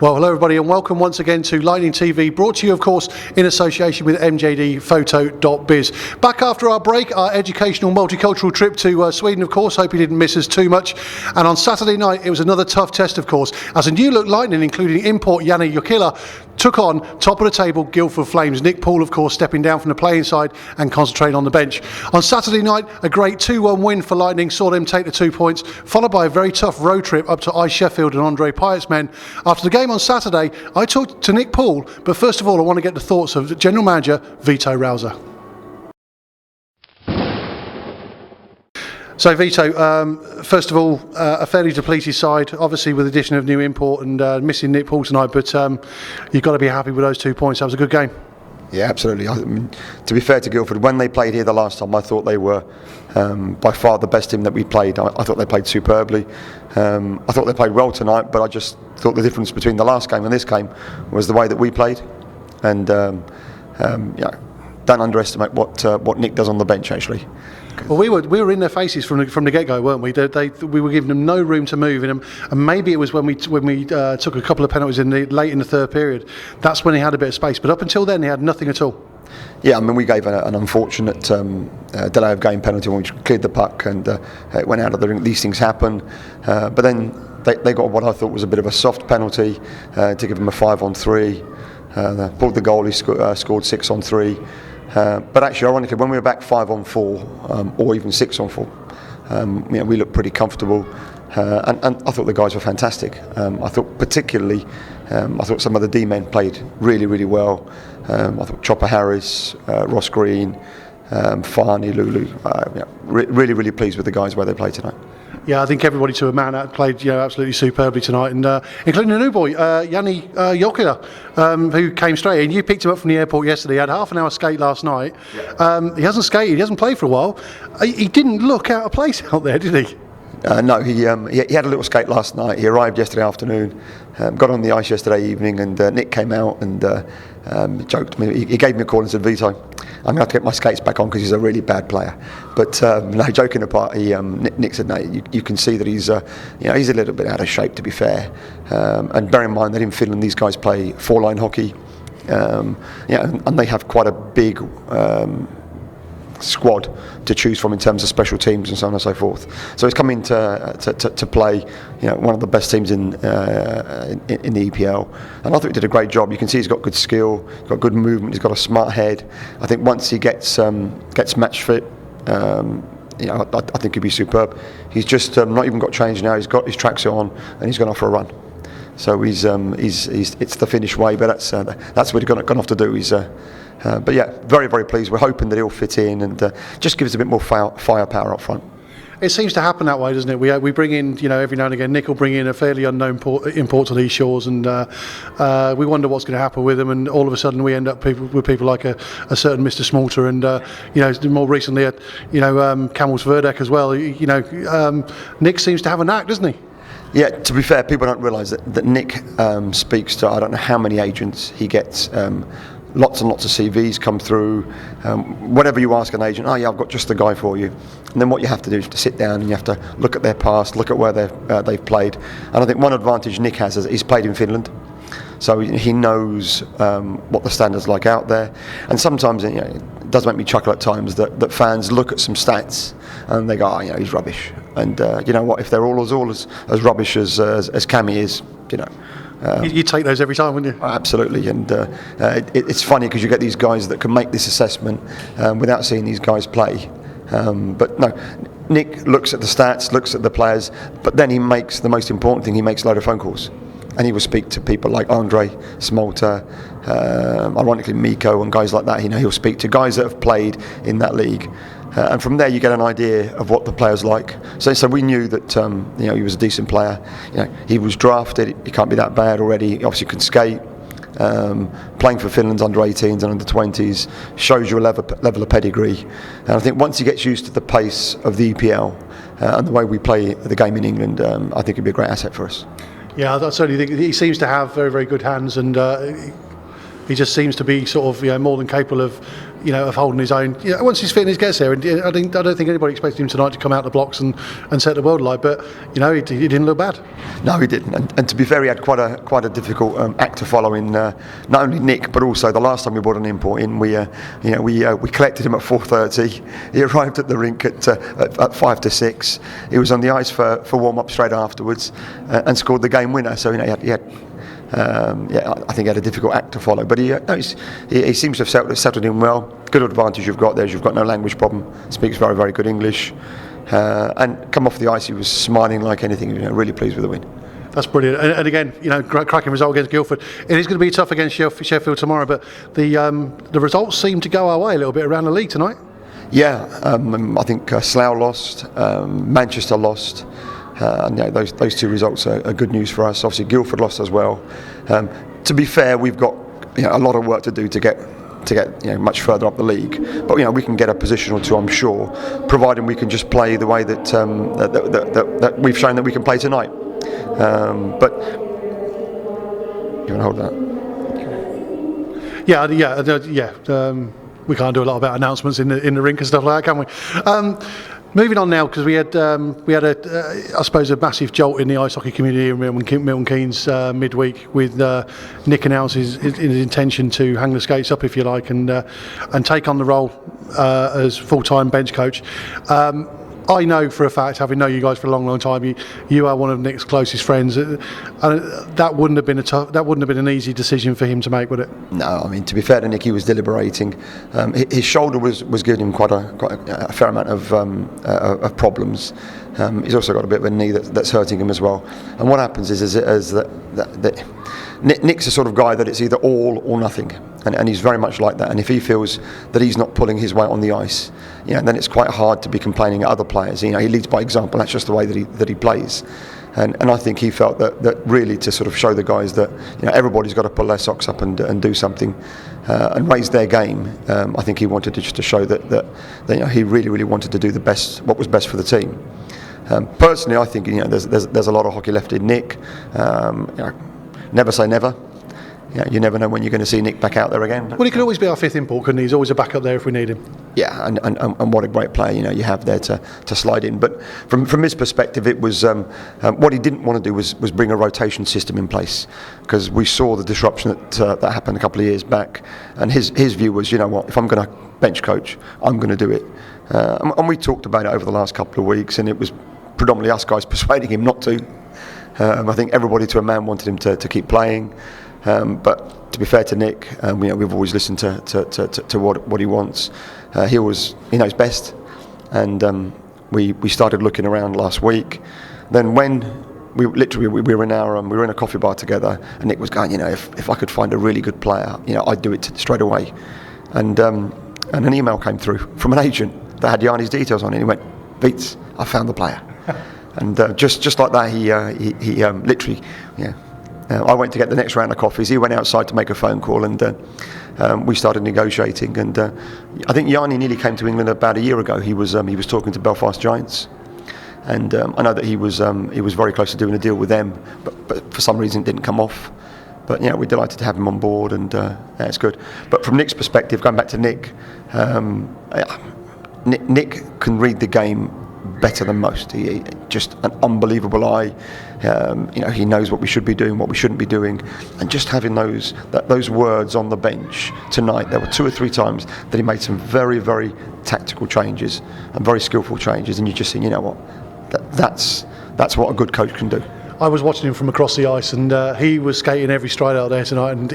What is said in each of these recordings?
Well, hello everybody and welcome once again to Lightning TV, brought to you of course in association with mjdphoto.biz. Back after our break, our educational multicultural trip to Sweden of course, hope you didn't miss us too much. And on Saturday night it was another tough test of course, as a new look Lightning including import Yanni Jokila took on top of the table Guildford Flames. Nick Poole of course stepping down from the playing side and concentrating on the bench. On Saturday night, a great 2-1 win for Lightning saw them take the 2 points, followed by a very tough road trip up to Ice Sheffield and Andre Pyatt's men. After the game on Saturday, I talked to Nick Poole, but first of all I want to get the thoughts of General Manager Vito Rouser. So Vito, first of all, a fairly depleted side, obviously with the addition of new import and missing Nick Poole tonight, but you've got to be happy with those 2 points. That was a good game. Yeah, absolutely. I mean, to be fair to Guildford, when they played here the last time, I thought they were by far the best team that we played. I thought they played superbly. I thought they played well tonight, but I just thought the difference between the last game and this game was the way that we played. And yeah, don't underestimate what Nick does on the bench actually. Well, we were in their faces from the get-go, weren't we? We were giving them no room to move, and maybe it was when we took a couple of penalties late in the third period. That's when he had a bit of space, but up until then he had nothing at all. Yeah, I mean we gave an unfortunate delay of game penalty when we cleared the puck and it went out of the ring. These things happen, but then they got what I thought was a bit of a soft penalty to give them a 5-on-3. Pulled the goal, he scored 6-on-3. But actually, ironically, when we were back 5-on-4 or even 6-on-4, we looked pretty comfortable, and I thought the guys were fantastic. I thought particularly, I thought some of the D men played really, really well. I thought Chopper Harris, Ross Green, Farney, Lulu. Really, really pleased with the guys where they played tonight. Yeah, I think everybody to a man played absolutely superbly tonight, and including a new boy, Yanni Jokila, who came straight in. You picked him up from the airport yesterday. He had half an hour skate last night. Yeah. He hasn't skated, he hasn't played for a while. He didn't look out of place out there, did he? No, he had a little skate last night. He arrived yesterday afternoon, got on the ice yesterday evening, and Nick came out and joked me. He gave me a call and said, "Vito, I'm going to have to get my skates back on because he's a really bad player." But no, joking apart, Nick said, "No, you can see that he's he's a little bit out of shape, to be fair." And bear in mind that in Finland these guys play 4-line hockey, and they have quite a big squad to choose from in terms of special teams and so on and so forth. So he's coming to play, one of the best teams in the EPL, and I thought he did a great job. You can see he's got good skill, he's got good movement, he's got a smart head. I think once he gets match fit, I think he'll be superb. He's just not even got changed now. He's got his tracksuit on and he's gone off for a run. So he's it's the Finnish way, but that's what he's gone off to do. But yeah, very, very pleased. We're hoping that he'll fit in and just give us a bit more firepower up front. It seems to happen that way, doesn't it? We bring in, every now and again, Nick will bring in a fairly unknown import to these shores, and we wonder what's going to happen with them, and all of a sudden we end up with people like a certain Mr. Smalter, and more recently, Camels Verdek as well. Nick seems to have a knack, doesn't he? Yeah, to be fair, people don't realise that Nick speaks to I don't know how many agents. He gets lots and lots of CVs come through. Whatever you ask an agent, oh yeah, I've got just the guy for you. And then what you have to do is to sit down and you have to look at their past, look at where they've played. And I think one advantage Nick has is he's played in Finland, so he knows what the standard's like out there. And sometimes it does make me chuckle at times that fans look at some stats and they go, oh, he's rubbish. And you know what? If they're all as rubbish as Cammy is, you take those every time, wouldn't you? Absolutely, and it's funny because you get these guys that can make this assessment without seeing these guys play. But no, Nick looks at the stats, looks at the players, but then he makes the most important thing. He makes a load of phone calls, and he will speak to people like Andre, Smalter, ironically Mikko, and guys like that. He'll speak to guys that have played in that league. And from there you get an idea of what the player's like. So we knew that he was a decent player. He was drafted. He can't be that bad already. He obviously can skate. Playing for Finland's under 18s and under 20s shows you a level of pedigree. And I think once he gets used to the pace of the EPL and the way we play the game in England, I think he'd be a great asset for us. Yeah, I certainly think he seems to have very, very good hands, and he just seems to be sort of more than capable of of holding his own. Once his fitness gets there, and I don't think anybody expected him tonight to come out the blocks and set the world alight. But he didn't look bad. No, he didn't. And to be fair, he had quite a difficult act to follow in not only Nick, but also the last time we brought an import in, we collected him at 4:30. He arrived at the rink at 5 to 6. He was on the ice for warm up straight afterwards and scored the game winner. So he had. I think he had a difficult act to follow, but he seems to have settled in well. Good advantage you've got there is you've got no language problem. Speaks very, very good English, and come off the ice he was smiling like anything. Really pleased with the win. That's brilliant, and again, cracking result against Guildford. It is going to be tough against Sheffield tomorrow, but the results seem to go our way a little bit around the league tonight. Yeah, I think Slough lost, Manchester lost. And those two results are good news for us. Obviously, Guildford lost as well. To be fair, we've got a lot of work to do to get much further up the league. But we can get a position or two, I'm sure, providing we can just play the way that that we've shown that we can play tonight. But you want to hold that? Yeah. We can't do a lot about announcements in the rink and stuff like that, can we? Moving on now, because we had I suppose a massive jolt in the ice hockey community in Milton Keynes midweek with Nick announced his intention to hang the skates up, if you like, and take on the role as full-time bench coach. I know for a fact, having known you guys for a long, long time, you are one of Nick's closest friends, and that wouldn't have been an easy decision for him to make, would it? No, I mean, to be fair to Nick, he was deliberating. His shoulder was giving him quite a fair amount of problems. He's also got a bit of a knee that's hurting him as well. And what happens is that Nick's the sort of guy that it's either all or nothing, and he's very much like that. And if he feels that he's not pulling his weight on the ice, then it's quite hard to be complaining at other players. He leads by example. That's just the way that he plays. And I think he felt that really to sort of show the guys that everybody's got to pull their socks up and do something and raise their game. I think he wanted to just to show that he really wanted to do what was best for the team. Personally, I think there's a lot of hockey left in Nick. Never say never. You never know when you're going to see Nick back out there again. Well, he could always be our fifth import, couldn't he? He's always a backup there if we need him. Yeah, and what a great player you have there to slide in. But from his perspective, it was what he didn't want to do was bring a rotation system in place, because we saw the disruption that happened a couple of years back, and his view was, if I'm going to bench coach, I'm going to do it. And we talked about it over the last couple of weeks, and it was predominantly us guys persuading him not to. I think everybody to a man wanted him to keep playing. But to be fair to Nick, we've always listened to what he wants. He knows best, and we started looking around last week. Then when we were in a coffee bar together, and Nick was going, if I could find a really good player, I'd do it straight away. And an email came through from an agent that had Yanni's details on it. And he went, "Beats, I found the player." And just like that, he literally, I went to get the next round of coffees. He went outside to make a phone call, and we started negotiating. And I think Yanni nearly came to England about a year ago. He was talking to Belfast Giants, and I know that he was very close to doing a deal with them, but for some reason it didn't come off. But we're delighted to have him on board, and it's good. But from Nick's perspective, going back to Nick, Nick can read the game better than most. He just an unbelievable eye. He knows what we should be doing, what we shouldn't be doing, and just having those words on the bench tonight. There were 2 or 3 times that he made some very, very tactical changes and very skillful changes, and you just think, that's what a good coach can do. I was watching him from across the ice, and he was skating every stride out there tonight. And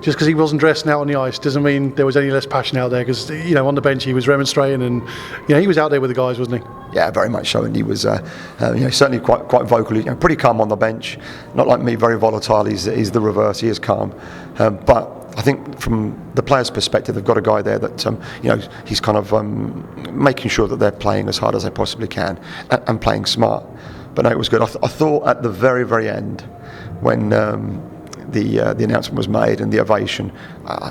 just because he wasn't dressing out on the ice doesn't mean there was any less passion out there. Because on the bench he was remonstrating, and he was out there with the guys, wasn't he? Yeah, very much so. And he was certainly quite vocal. Pretty calm on the bench. Not like me, very volatile. He's the reverse. He is calm, but I think from the players' perspective, they've got a guy there that he's kind of making sure that they're playing as hard as they possibly can and playing smart. But no, it was good. I thought at the very, very end, when the announcement was made and the ovation,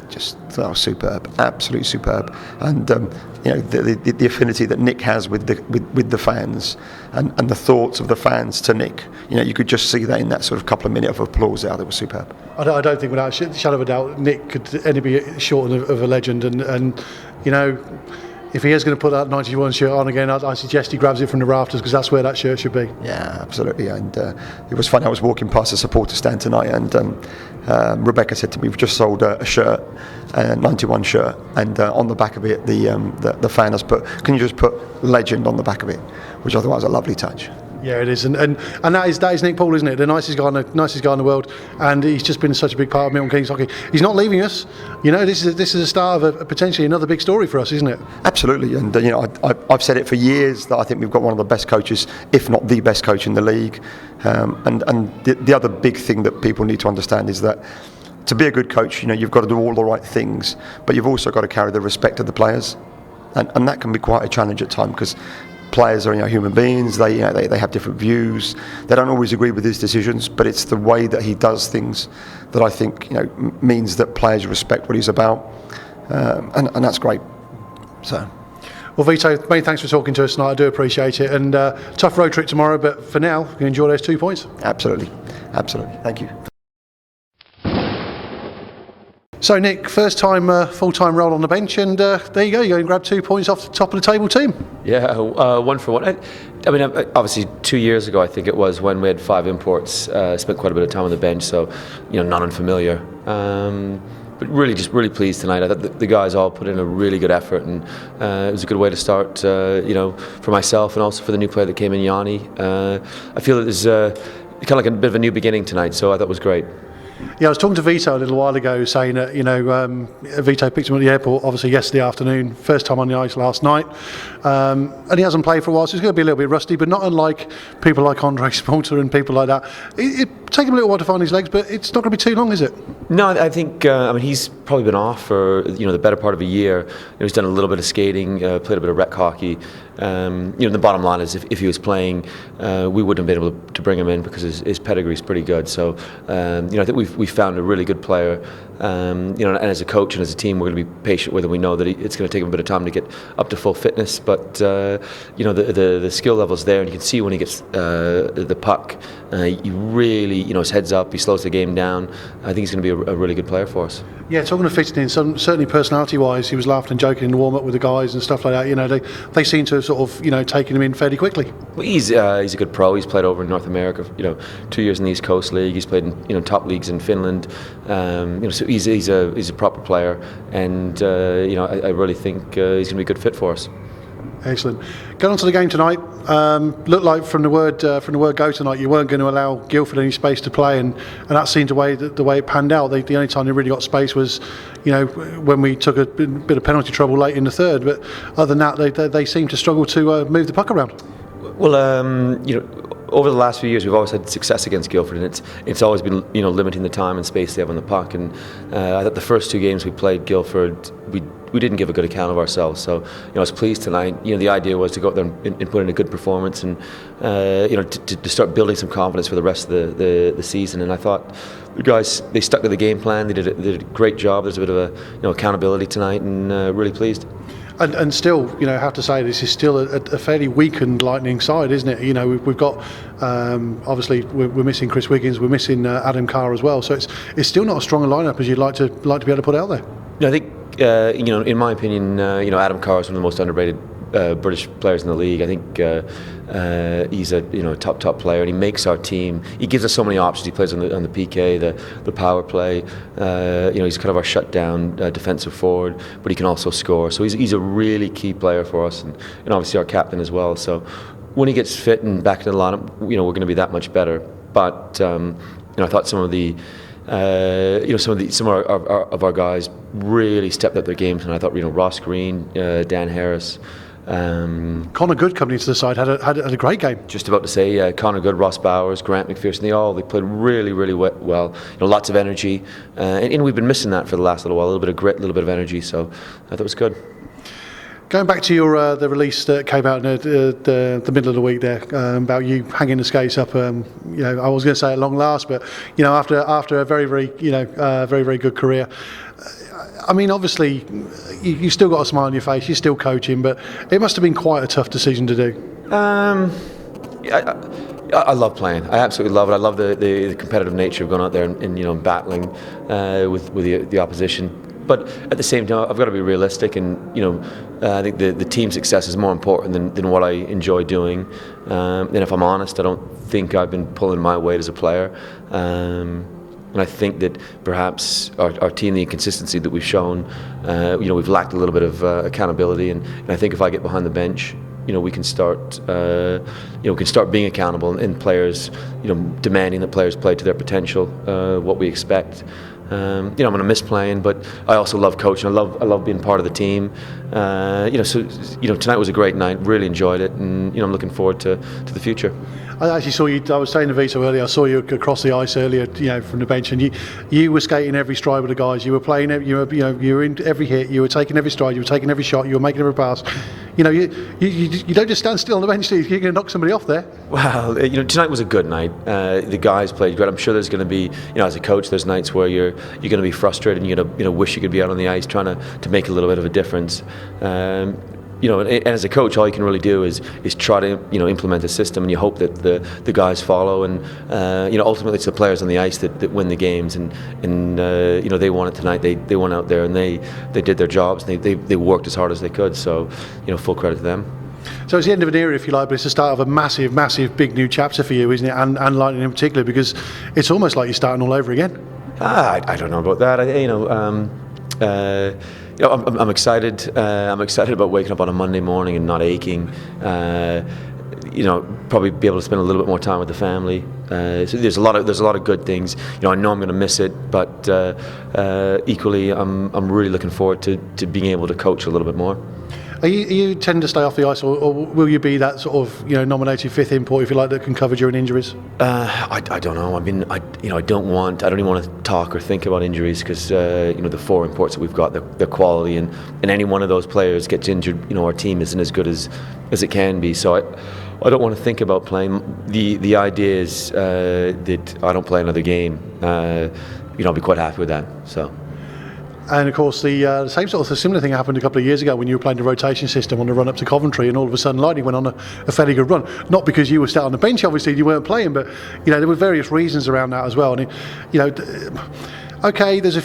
just that was superb, absolutely superb. And the affinity that Nick has with the fans and the thoughts of the fans to Nick, you could just see that in that sort of couple of minutes of applause there. That was superb. I don't think, without a shadow of a doubt, Nick could only be short of a legend, and if he is going to put that 91 shirt on again, I suggest he grabs it from the rafters, because that's where that shirt should be. Yeah, absolutely. And it was funny, I was walking past the supporter stand tonight, and Rebecca said to me, we've just sold a shirt, a 91 shirt, and on the back of it, the fan has put, can you just put legend on the back of it, which I thought was a lovely touch. Yeah, it is, and that is Nick Poole, isn't it? The nicest guy in the world, and he's just been such a big part of Milton Keynes hockey. He's not leaving us. This is the start of potentially another big story for us, isn't it? Absolutely, and I've said it for years that I think we've got one of the best coaches, if not the best coach in the league. And the other big thing that people need to understand is that to be a good coach, you've got to do all the right things, but you've also got to carry the respect of the players, and that can be quite a challenge at times, because players are human beings. They have different views. They don't always agree with his decisions, but it's the way that he does things that I think means that players respect what he's about, and that's great. So. Well, Vito, many thanks for talking to us tonight. I do appreciate it, and tough road trip tomorrow, but for now, you can enjoy those 2 points. Absolutely. Thank you. So, Nick, first time full-time role on the bench, and there you go. You go and grab 2 points off the top of the table team. Yeah, 1 for 1. I mean, obviously 2 years ago, I think it was, when we had 5 imports, spent quite a bit of time on the bench, so not unfamiliar. But really pleased tonight. I thought the guys all put in a really good effort, and it was a good way to start, for myself and also for the new player that came in, Yanni. I feel that there's kind of like a bit of a new beginning tonight, so I thought it was great. Yeah, I was talking to Vito a little while ago, saying that Vito picked him at the airport, obviously yesterday afternoon, first time on the ice last night, and he hasn't played for a while, so he's going to be a little bit rusty, but not unlike people like Andre Spolter and people like that. It take him a little while to find his legs, but it's not going to be too long, is it? No, I think he's probably been off for the better part of a year. He's done a little bit of skating, played a bit of rec hockey. The bottom line is, if he was playing, we wouldn't have been able to bring him in, because his pedigree is pretty good. So I think we found a really good player. And as a coach and as a team, we're going to be patient with him. We know that it's going to take him a bit of time to get up to full fitness, but the skill level's there, and you can see when he gets the puck, he really, his head's up, he slows the game down. I think he's going to be a really good player for us. Yeah, talking of fitting in, certainly personality-wise, he was laughing and joking in the warm-up with the guys and stuff like that. They seem to have sort of, taken him in fairly quickly. Well, he's a good pro. He's played over in North America, 2 years in the East Coast League. He's played in top leagues in Finland. So he's a proper player, and I really think he's going to be a good fit for us. Excellent. Going on to the game tonight. Looked like from the word go tonight, you weren't going to allow Guildford any space to play, and that seemed the way it panned out. The only time they really got space was, when we took a bit of penalty trouble late in the third. But other than that, they seemed to struggle to move the puck around. Well, over the last few years, we've always had success against Guildford, and it's always been limiting the time and space they have on the puck. And I thought the first 2 games we played Guildford, we didn't give a good account of ourselves. So I was pleased tonight. The idea was to go out there and put in a good performance, and to start building some confidence for the rest of the season. And I thought the guys, they stuck to the game plan. They did a great job. There's a bit of a accountability tonight, and really pleased. And still, I have to say, this is still a fairly weakened Lightning side, isn't it? We've got, obviously, we're missing Chris Wiggins, we're missing Adam Carr as well. So it's still not as strong a lineup as you'd like to be able to put out there. I think, in my opinion, Adam Carr is one of the most underrated British players in the league. I think he's a top player, and he makes our team. He gives us so many options. He plays on the PK, the power play. He's kind of our shutdown defensive forward, but he can also score. So he's a really key player for us, and obviously our captain as well. So when he gets fit and back in the lineup, we're going to be that much better. But I thought some of our guys really stepped up their games, and I thought Ross Green, Dan Harris. Connor Good coming into the side had a great game. Just about to say, Connor Good, Ross Bowers, Grant McPherson, they played really well. Lots of energy, and we've been missing that for the last little while. A little bit of grit, a little bit of energy. So I thought it was good. Going back to your the release that came out in the middle of the week there about you hanging the skates up, I was going to say at long last, but after a very very good career. I mean, obviously, you still got a smile on your face. You're still coaching, but it must have been quite a tough decision to do. I love playing. I absolutely love it. I love the competitive nature of going out there and battling with the opposition. But at the same time, I've got to be realistic, and I think the team success is more important than what I enjoy doing. And if I'm honest, I don't think I've been pulling my weight as a player. And I think that perhaps our team, the inconsistency that we've shown, we've lacked a little bit of accountability. And I think if I get behind the bench, we can start being accountable, and players, demanding that players play to their potential, what we expect. I'm going to miss playing, but I also love coaching. I love being part of the team. So tonight was a great night. Really enjoyed it, and I'm looking forward to the future. I actually saw you. I was saying to Vito earlier. I saw you across the ice earlier, from the bench, and you were skating every stride with the guys. You were playing. You were in every hit. You were taking every stride. You were taking every shot. You were making every pass. You don't just stand still on the bench. You're going to knock somebody off there. Well, tonight was a good night. The guys played great. I'm sure there's going to be, as a coach, there's nights where you're going to be frustrated, and you're going to wish you could be out on the ice trying to make a little bit of a difference. And as a coach, all you can really do is try to implement a system, and you hope that the guys follow, and ultimately it's the players on the ice that win the games, and they won it tonight. They went out there and they did their jobs, and they worked as hard as they could. So full credit to them. So it's the end of an era, if you like, but it's the start of a massive big new chapter for you, isn't it? And Lightning in particular, because it's almost like you're starting all over again. I don't know about that. I'm excited. I'm excited about waking up on a Monday morning and not aching. Probably be able to spend a little bit more time with the family. So there's a lot of good things. I know I'm going to miss it, but equally, I'm really looking forward to being able to coach a little bit more. Are you tend to stay off the ice, or will you be that sort of nominated fifth import, if you like, that can cover during injuries? I don't know. I mean, I don't even want to talk or think about injuries, because the four imports that we've got, they're quality, and any one of those players gets injured, our team isn't as good as it can be. So I don't want to think about playing. The idea is that I don't play another game. I'll be quite happy with that. So. And of course, the same sort of similar thing happened a couple of years ago when you were playing the rotation system on the run up to Coventry, and all of a sudden Lightning went on a fairly good run. Not because you were sat on the bench, obviously, you weren't playing, but there were various reasons around that as well. And okay, there's a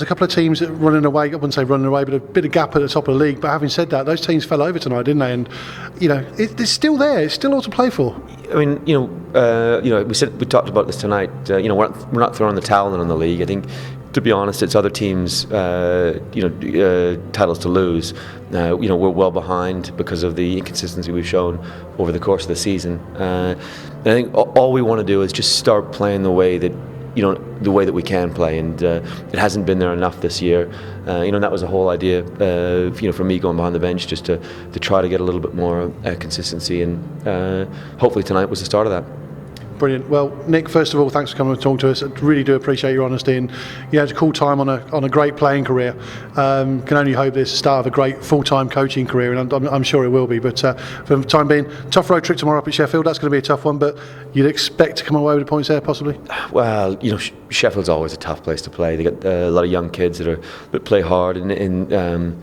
couple of teams that running away. I wouldn't say running away, but a bit of gap at the top of the league. But having said that, those teams fell over tonight, didn't they? And it's still there. It's still all to play for. I mean, we talked about this tonight. We're not throwing the towel in on the league. I think, to be honest, it's other teams' titles to lose. We're well behind because of the inconsistency we've shown over the course of the season. And I think all we want to do is just start playing the way that we can play, and it hasn't been there enough this year. That was the whole idea, for me going behind the bench, just to try to get a little bit more consistency, and hopefully tonight was the start of that. Brilliant. Well, Nick, first of all, thanks for coming and talking to us. I really do appreciate your honesty, and it's a cool time on a great playing career. Can only hope this is the start of a great full-time coaching career, and I'm sure it will be. But for the time being, tough road trip tomorrow up at Sheffield. That's going to be a tough one, but you'd expect to come away with the points there, possibly? Well, Sheffield's always a tough place to play. They got a lot of young kids that play hard, and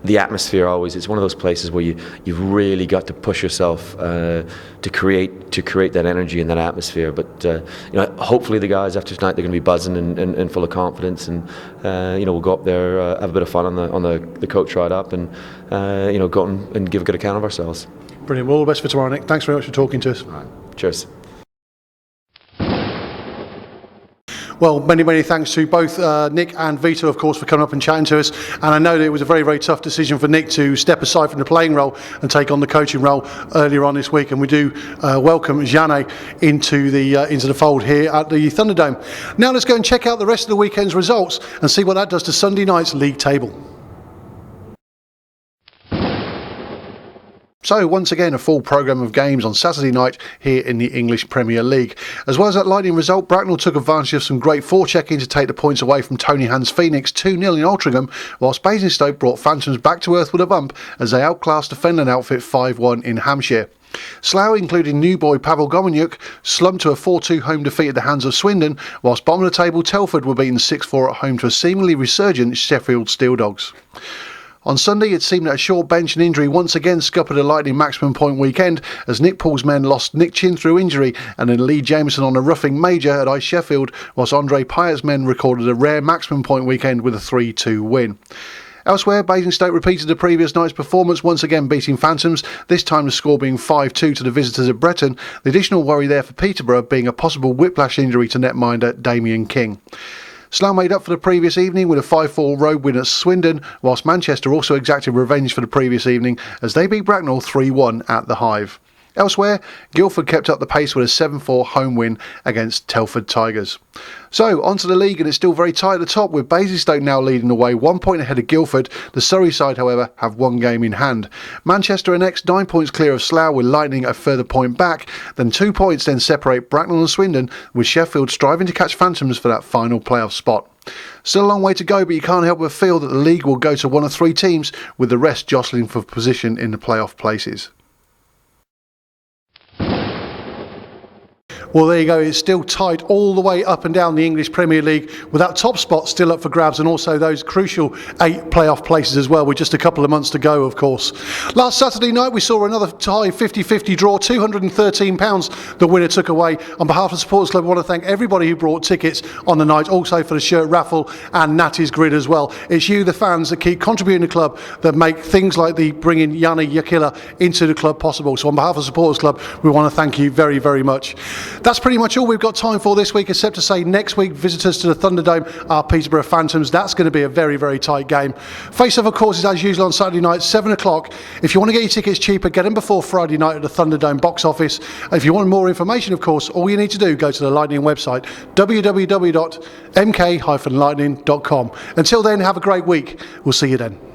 the atmosphere always, it's one of those places where you've really got to push yourself to create that energy and that atmosphere. But hopefully the guys after tonight, they're going to be buzzing and full of confidence, and we'll go up there, have a bit of fun on the coach ride up, and go and give a good account of ourselves. Brilliant. Well, all the best for tomorrow, Nick. Thanks very much for talking to us. All right. Cheers. Well, many thanks to both Nick and Vito, of course, for coming up and chatting to us. And I know that it was a very tough decision for Nick to step aside from the playing role and take on the coaching role earlier on this week. And we do welcome Jane into the fold here at the Thunderdome. Now let's go and check out the rest of the weekend's results and see what that does to Sunday night's league table. So once again, a full programme of games on Saturday night here in the English Premier League. As well as that Lightning result, Bracknell took advantage of some great forechecking to take the points away from Tony Hand's Phoenix 2-0 in Altrincham, whilst Basingstoke brought Phantoms back to earth with a bump as they outclassed the Fenland outfit 5-1 in Hampshire. Slough, including new boy Pavel Gomeniuk, slumped to a 4-2 home defeat at the hands of Swindon, whilst bottom of the table Telford were beaten 6-4 at home to a seemingly resurgent Sheffield Steel Dogs. On Sunday, it seemed that a short bench and injury once again scuppered a Lightning maximum point weekend as Nick Poole's men lost Nick Chin through injury and then Lee Jameson on a roughing major at Ice Sheffield, whilst Andre Pyatt's men recorded a rare maximum point weekend with a 3-2 win. Elsewhere, Basingstoke repeated the previous night's performance, once again beating Phantoms, this time the score being 5-2 to the visitors at Breton, the additional worry there for Peterborough being a possible whiplash injury to netminder Damien King. Slough made up for the previous evening with a 5-4 road win at Swindon, whilst Manchester also exacted revenge for the previous evening as they beat Bracknell 3-1 at the Hive. Elsewhere, Guildford kept up the pace with a 7-4 home win against Telford Tigers. So, onto the league, and it's still very tight at the top, with Basingstoke now leading the way, 1 point ahead of Guildford. The Surrey side, however, have one game in hand. Manchester are next, 9 points clear of Slough, with Lightning a further point back. Then 2 points then separate Bracknell and Swindon, with Sheffield striving to catch Phantoms for that final playoff spot. Still a long way to go, but you can't help but feel that the league will go to one of 3 teams, with the rest jostling for position in the playoff places. Well, there you go. It's still tight all the way up and down the English Premier League, with that top spot still up for grabs, and also those crucial 8 playoff places as well, with just a couple of months to go, of course. Last Saturday night, we saw another tie 50-50 draw, £213 the winner took away. On behalf of the Supporters Club, I want to thank everybody who brought tickets on the night, also for the shirt raffle and Natty's Grid as well. It's you, the fans, that keep contributing to the club, that make things like the bringing Yanni Yakila into the club possible. So on behalf of the Supporters Club, we want to thank you very, very much. That's pretty much all we've got time for this week, except to say next week visitors to the Thunderdome are Peterborough Phantoms. That's going to be a very, very tight game. Face-off, of course, is as usual on Saturday night, 7 o'clock. If you want to get your tickets cheaper, get them before Friday night at the Thunderdome box office. If you want more information, of course, all you need to do, go to the Lightning website, www.mk-lightning.com. Until then, have a great week. We'll see you then.